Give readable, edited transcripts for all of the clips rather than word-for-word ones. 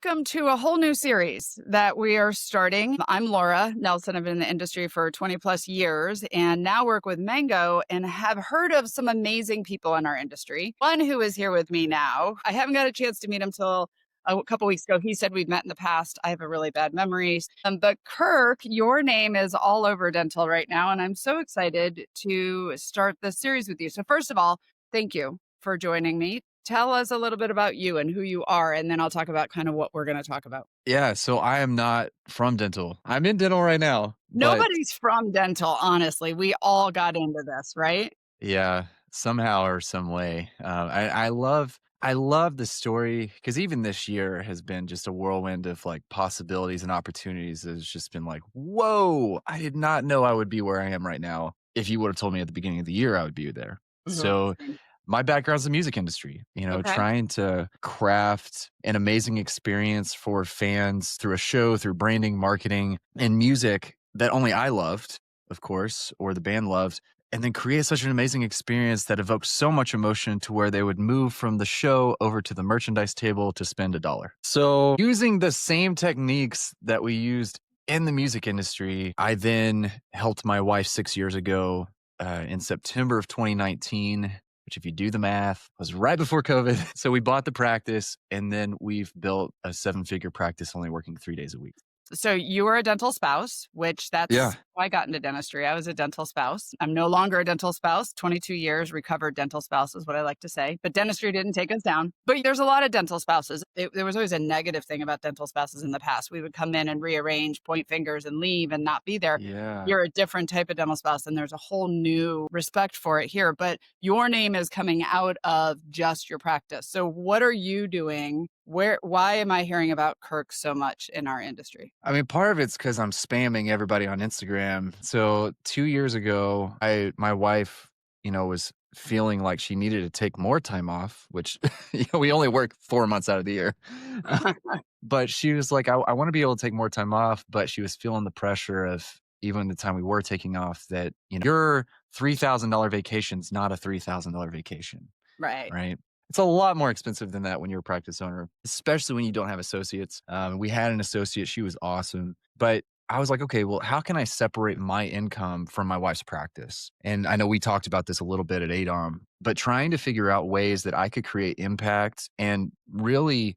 welcome to a whole new series that we are starting. I'm Laura Nelson. I've been in the industry for 20 plus years and now work with Mango and have heard of some amazing people in our industry. One who is here with me now. I haven't got a chance to meet him till a couple weeks ago. He said we'd met in the past. I have a really bad memory. But Kirk, your name is all over dental right now. And I'm so excited to start this series with you. So first of all, thank you for joining me. Tell us a little bit about you and who you are, and then I'll talk about kind of what we're going to talk about. Yeah, so I am not from dental. I'm in dental right now, but Nobody's from dental, honestly. We all got into this, right? yeah, somehow or some way, I love the story because even this year has been just a whirlwind of like possibilities and opportunities. It's just been like, whoa! I did not know I would be where I am right now. If you would have told me at the beginning of the year, I would be there. Mhm. So my background's the music industry, Okay. trying to craft an amazing experience for fans through a show, through branding, marketing, and music that only I loved, of course, or the band loved, and then create such an amazing experience that evoked so much emotion to where they would move from the show over to the merchandise table to spend $1. So, using the same techniques that we used in the music industry, I then helped my wife 6 years ago in September of 2019, which, if you do the math, was right before COVID. So we bought the practice, and then we've built a seven-figure practice, only working 3 days a week. So you were a dental spouse, which Yeah. that's how I got into dentistry. I was a dental spouse. I'm no longer a dental spouse. 22 years, recovered dental spouse is what I like to say. But dentistry didn't take us down. But there's a lot of dental spouses. There was always a negative thing about dental spouses in the past. We would come in and rearrange, point fingers, and leave and not be there. Yeah. You're a different type of dental spouse, and there's a whole new respect for it here. But your name is coming out of just your practice. So what are you doing? Why am I hearing about Kirk so much in our industry? I mean, part of it's because 'cause I'm spamming everybody on Instagram. So 2 years ago, my wife, was feeling like she needed to take more time off, which, we only work 4 months out of the year. But she was like, "I wanna be able to take more time off," but she was feeling the pressure of even the time we were taking off that, your $3,000 vacation's not a $3,000 vacation. Right. Right? It's a lot more expensive than that when you're a practice owner, especially when you don't have associates. We had an associate, she was awesome, but I was like, "Okay, well, how can I separate my income from my wife's practice?" And I know we talked about this a little bit at ADOM, but trying to figure out ways that I could create impact and really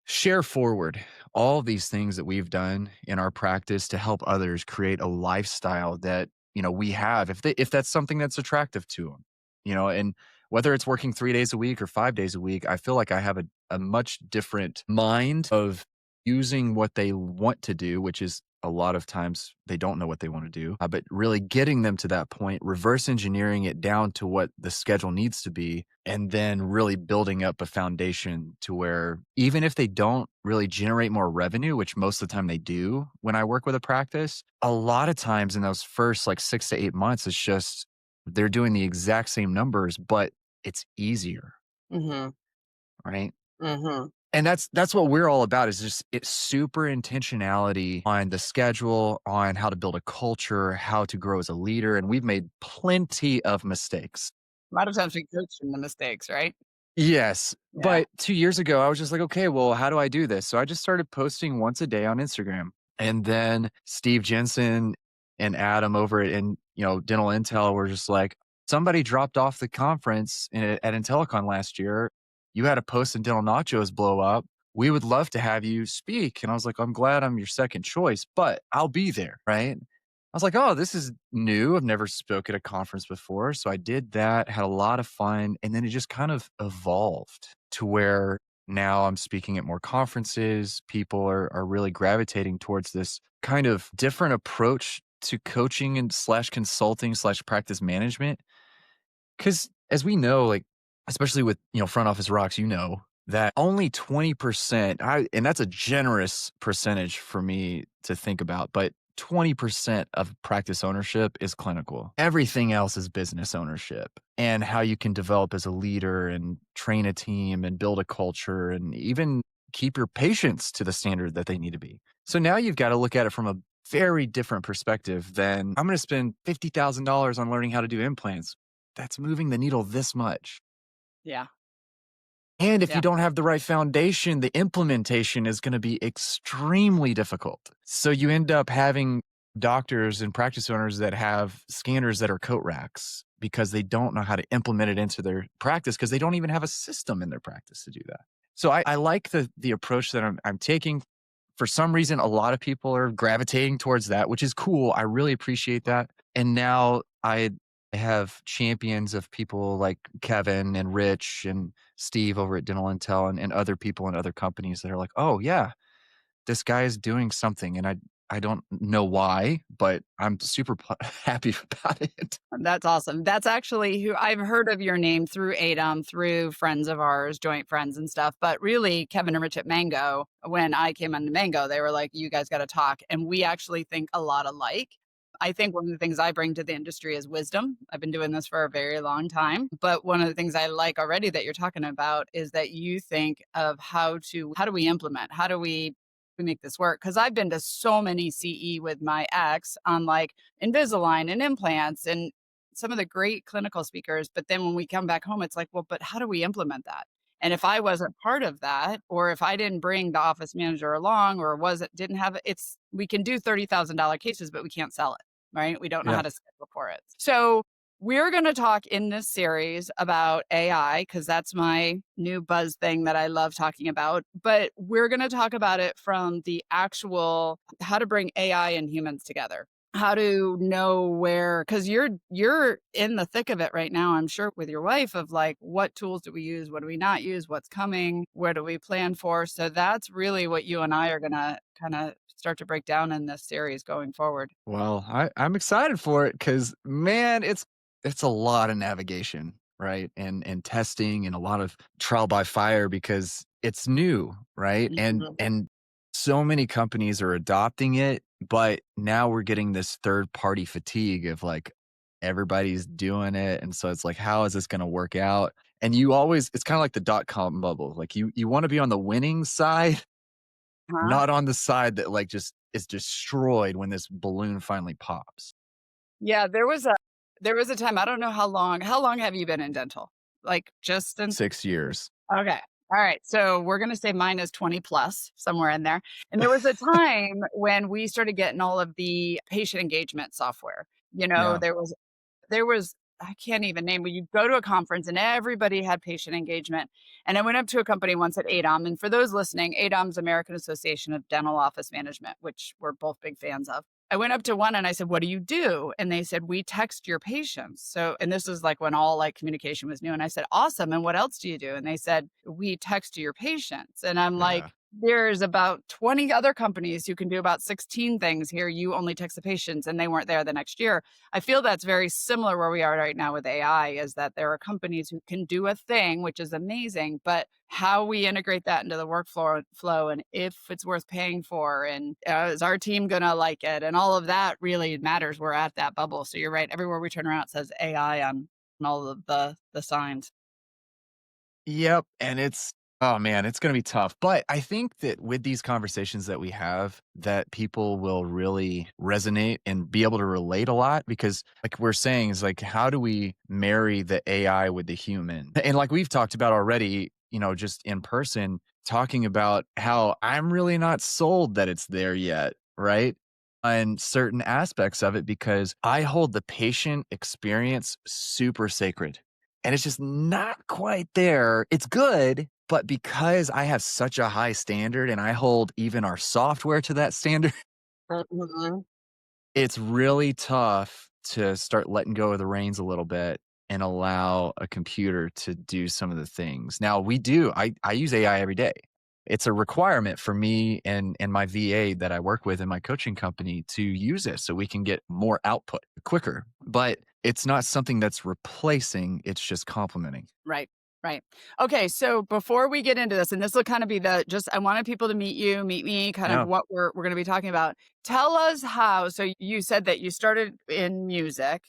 share forward all these things that we've done in our practice to help others create a lifestyle that, we have if that's something that's attractive to them, and whether it's working 3 days a week or 5 days a week, I feel like I have a much different mind of using what they want to do, which is a lot of times they don't know what they want to do, but really getting them to that point, reverse engineering it down to what the schedule needs to be, and then really building up a foundation to where even if they don't really generate more revenue, which most of the time they do when I work with a practice, a lot of times in those first like 6 to 8 months, it's just they're doing the exact same numbers, but it's easier, Mhm. right? Mhm. And that's what we're all about is just it's super intentionality on the schedule, on how to build a culture, how to grow as a leader, and we've made plenty of mistakes. A lot of times we coach from the mistakes, right? Yes, Yeah. but 2 years ago, I was just like, "Okay, well, how do I do this?" So I just started posting once a day on Instagram, and then Steve Jensen and Adam over at Dental Intel were just like, "Somebody dropped off the conference at Intellicon last year. You had a post in Dental Nachos blow up. We would love to have you speak." And I was like, "I'm glad I'm your second choice, but I'll be there," right? I was like, "Oh, this is new. I've never spoke at a conference before." So I did that, had a lot of fun, and then it just kind of evolved to where now I'm speaking at more conferences. People are really gravitating towards this kind of different approach to coaching and slash consulting slash practice management. Because as we know, like, especially with, front office rocks, that only 20%, and that's a generous percentage for me to think about, but 20% of practice ownership is clinical. Everything else is business ownership and how you can develop as a leader and train a team and build a culture and even keep your patients to the standard that they need to be. So now you've got to look at it from a very different perspective than I'm going to spend $50,000 on learning how to do implants. That's moving the needle this much. Yeah. And if you Yeah. don't have the right foundation, the implementation is going to be extremely difficult. So you end up having doctors and practice owners that have scanners that are coat racks because they don't know how to implement it into their practice because they don't even have a system in their practice to do that. So I like the approach that I'm taking. For some reason, a lot of people are gravitating towards that, which is cool. I really appreciate that. And now I have champions of people like Kevin and Rich and Steve over at Dental Intel and other people in other companies that are like, oh yeah, this guy is doing something. And I don't know why, but I'm super happy about it. That's awesome. That's actually who I've heard of your name through ADAM, through friends of ours, joint friends and stuff. But really, Kevin and Rich at Mango, when I came on Mango, they were like, you guys got to talk. And we actually think a lot alike. I think one of the things I bring to the industry is wisdom. I've been doing this for a very long time. But one of the things I like already that you're talking about is that you think of how do we implement? How do we make this work? Because I've been to so many CE with my ex on like Invisalign and implants and some of the great clinical speakers. But then when we come back home, it's like, well, but how do we implement that? And if I wasn't part of that, or if I didn't bring the office manager along, or wasn't didn't have it, it's we can do $30,000 cases, but we can't sell it, right? We don't know how Yeah. to schedule for it. So we're going to talk in this series about AI because that's my new buzz thing that I love talking about. But we're going to talk about it from the actual how to bring AI and humans together, how to know where, because you're in the thick of it right now, I'm sure, with your wife, of like, what tools do we use, what do we not use, what's coming, where do we plan for? So that's really what you and I are gonna kind of start to break down in this series going forward. Well, I'm excited for it because man, it's a lot of navigation, right? And testing and a lot of trial by fire because it's new, right? Mhm. And so many companies are adopting it, but now we're getting this third party fatigue of like everybody's doing it. And so it's like, how is this gonna work out? And you always it's kind of like the dot com bubble. Like you want to be on the winning side, Huh? not on the side that like just is destroyed when this balloon finally pops. Yeah, there was a time, I don't know how long have you been in dental? Like just since 6 years. okay. All right. So we're going to say mine is 20 plus, somewhere in there. And there was a time when we started getting all of the patient engagement software. You know, Yeah. there was I can't even name, but you go to a conference and everybody had patient engagement. And I went up to a company once at ADOM. And for those listening, ADOM's American Association of Dental Office Management, which we're both big fans of. I went up to one and I said, "What do you do?" And they said, "We text your patients." So, and this is like when all like communication was new. And I said, "Awesome. And what else do you do?" And they said, "We text your patients." And I'm Yeah. like, there's about 20 other companies who can do about 16 things here. You only text the patients, and they weren't there the next year. I feel that's very similar where we are right now with AI, is that there are companies who can do a thing, which is amazing, but how we integrate that into the workflow flow, and if it's worth paying for, and is our team going to like it, and all of that really matters. We're at that bubble. So you're right. Everywhere we turn around, it says AI on all of the signs. Yep, and it's oh man, it's gonna be tough, but I think that with these conversations that we have, that people will really resonate and be able to relate a lot because like we're saying is like, how do we marry the AI with the human? And like we've talked about already, just in person, talking about how I'm really not sold that it's there yet, right? On certain aspects of it because I hold the patient experience super sacred. And it's just not quite there. It's good, but because I have such a high standard and I hold even our software to that standard, Mhm. it's really tough to start letting go of the reins a little bit and allow a computer to do some of the things. Now we do. I use AI every day. It's a requirement for me and my VA that I work with in my coaching company to use it so we can get more output quicker. But it's not something that's replacing, it's just complementing. Right. Right. Okay. So before we get into this, and this will kind of be I wanted people to meet you, meet me, kind of Yeah. what we're going to be talking about. Tell us how. So you said that you started in music.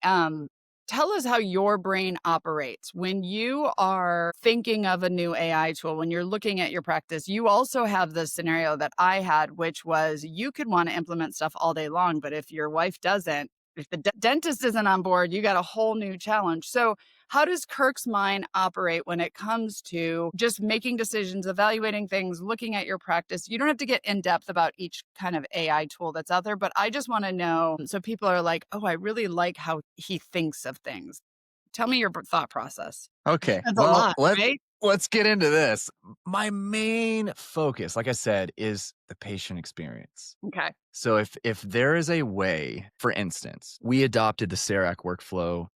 Um, Tell us how your brain operates when you are thinking of a new AI tool, when you're looking at your practice. You also have the scenario that I had, which was you could want to implement stuff all day long, but if your wife doesn't, if the dentist isn't on board, you got a whole new challenge. So How does Kirk's mind operate when it comes to just making decisions, evaluating things, looking at your practice? You don't have to get in depth about each kind of AI tool that's out there, but I just want to know so people are like, oh, I really like how he thinks of things. Tell me your thought process. Okay. That's a Well, lot, right? let's get into this. My main focus, like I said, is the patient experience. Okay. So if there is a way, for instance, we adopted the CERAC workflow,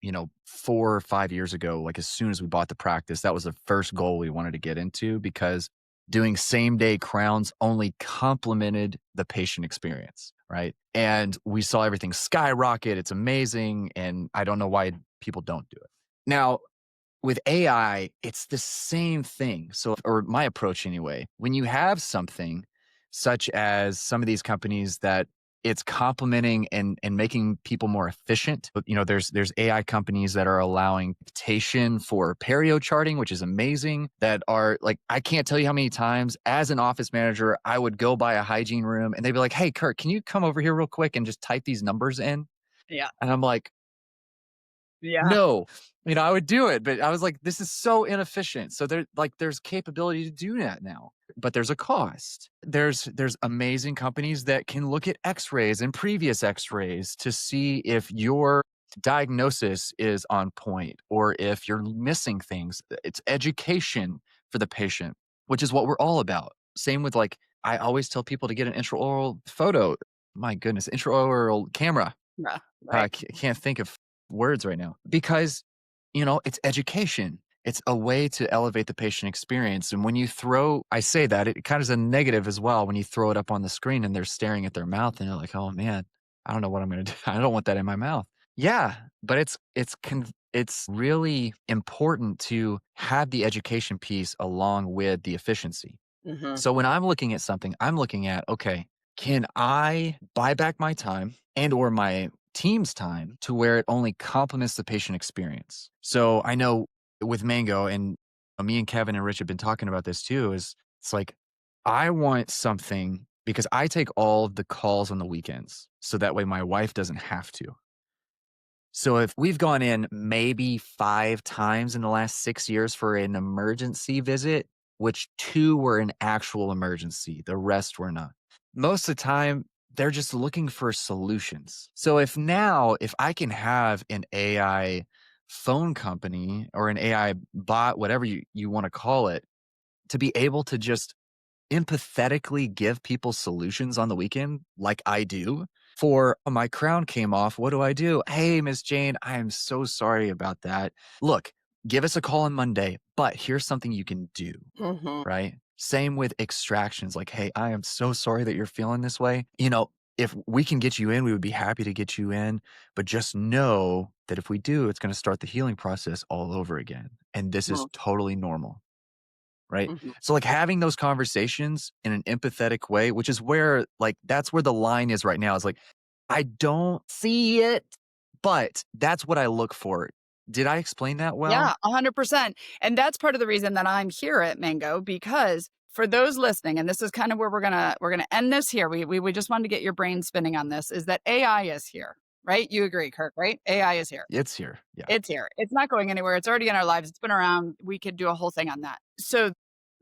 4 or 5 years ago, like as soon as we bought the practice, that was the first goal we wanted to get into because doing same day crowns only complemented the patient experience, right? And we saw everything skyrocket. It's amazing. And I don't know why people don't do it. Now, with AI, it's the same thing. So, or my approach anyway, when you have something such as some of these companies that it's complementing and making people more efficient. But, there's AI companies that are allowing dictation for perio charting, which is amazing. That are like, I can't tell you how many times as an office manager, I would go by a hygiene room and they'd be like, "Hey, Kirk, can you come over here real quick and just type these numbers in?" Yeah. And I'm like, Yeah. no, I would do it, but I was like, this is so inefficient. So there's capability to do that now, but there's a cost. There's amazing companies that can look at x-rays and previous x-rays to see if your diagnosis is on point or if you're missing things. It's education for the patient, which is what we're all about. Same with like, I always tell people to get an intraoral photo. My goodness, intraoral camera. Yeah. I Right. can't think of words right now because, it's education. It's a way to elevate the patient experience. And when you I say that it kind of is a negative as well when you throw it up on the screen and they're staring at their mouth and they're like, oh man, I don't know what I'm going to do. I don't want that in my mouth. Yeah, but it's really important to have the education piece along with the efficiency. Hmm. So when I'm looking at something, I'm looking at, okay, can I buy back my time and or my team's time to where it only complements the patient experience? So I know with Mango and me and Kevin and Rich have been talking about this too, is it's like I want something because I take all of the calls on the weekends. So that way my wife doesn't have to. So if we've gone in maybe 5 times in the last 6 years for an emergency visit, which 2 were an actual emergency, the rest were not. Most of the time, they're just looking for solutions. So if I can have an AI phone company or an AI bot, whatever you wanna call it, to be able to just empathetically give people solutions on the weekend like I do. For "Oh, my crown came off. What do I do? Hey, Miss Jane, I am so sorry about that. Look, give us a call on Monday, but here's something you can do." Hmm. Right? Same with extractions. Like, hey, I am so sorry that you're feeling this way. If we can get you in, we would be happy to get you in. But just know that if we do, it's going to start the healing process all over again. And this is totally normal. Right? Hmm. So, like, having those conversations in an empathetic way, which is where, like, that's where the line is right now, is like, I don't see it, but that's what I look for. Did I explain that well? Yeah, 100%. And that's part of the reason that I'm here at Mango, because for those listening, and this is kind of where we're gonna end this here. We just wanted to get your brain spinning on this, is that AI is here, right? You agree, Kirk, right? AI is here. It's here. Yeah. It's here. It's not going anywhere. It's already in our lives. It's been around. We could do a whole thing on that. So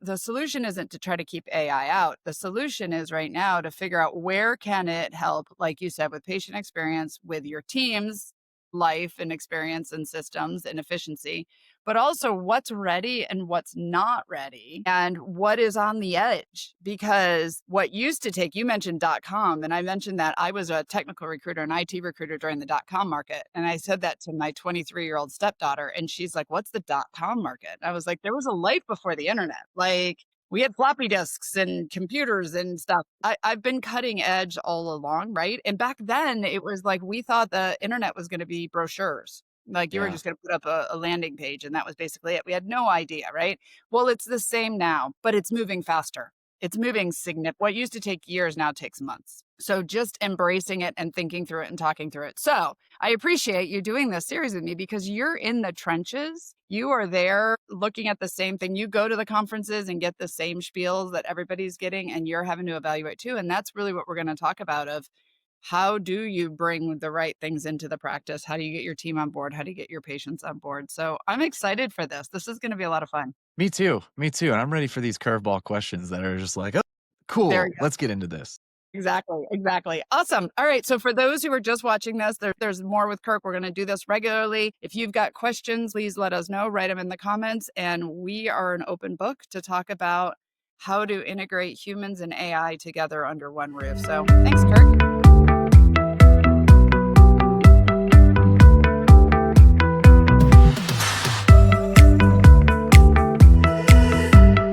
the solution isn't to try to keep AI out. The solution is right now to figure out where can it help, like you said, with patient experience, with your team's life and experience and systems and efficiency, but also what's ready and what's not ready and what is on the edge. Because what used to take, you mentioned .com, and I mentioned that I was a technical recruiter, an IT recruiter during the .com market. And I said that to my 23-year-old stepdaughter, and she's like, what's the .com market? I was like, there was a life before the internet. Like, we had floppy disks and computers and stuff. I've been cutting edge all along, right? And back then, it was like we thought the internet was going to be brochures. Like you were Yeah. just going to put up a landing page, and that was basically it. We had no idea, right? Well, it's the same now, but it's moving faster. It's moving significant. What used to take years now takes months. So just embracing it and thinking through it and talking through it. So I appreciate you doing this series with me because you're in the trenches. You are there looking at the same thing. You go to the conferences and get the same spiels that everybody's getting, and you're having to evaluate too. And that's really what we're going to talk about of how do you bring the right things into the practice? How do you get your team on board? How do you get your patients on board? So I'm excited for this. This is going to be a lot of fun. Me too. Me too. And I'm ready for these curveball questions that are just like, oh, There cool. you go. Let's get into this. Exactly. Exactly. Awesome. All right. So for those who are just watching this, there's more with Kirk. We're going to do this regularly. If you've got questions, please let us know. Write them in the comments. And we are an open book to talk about how to integrate humans and AI together under one roof. So thanks, Kirk.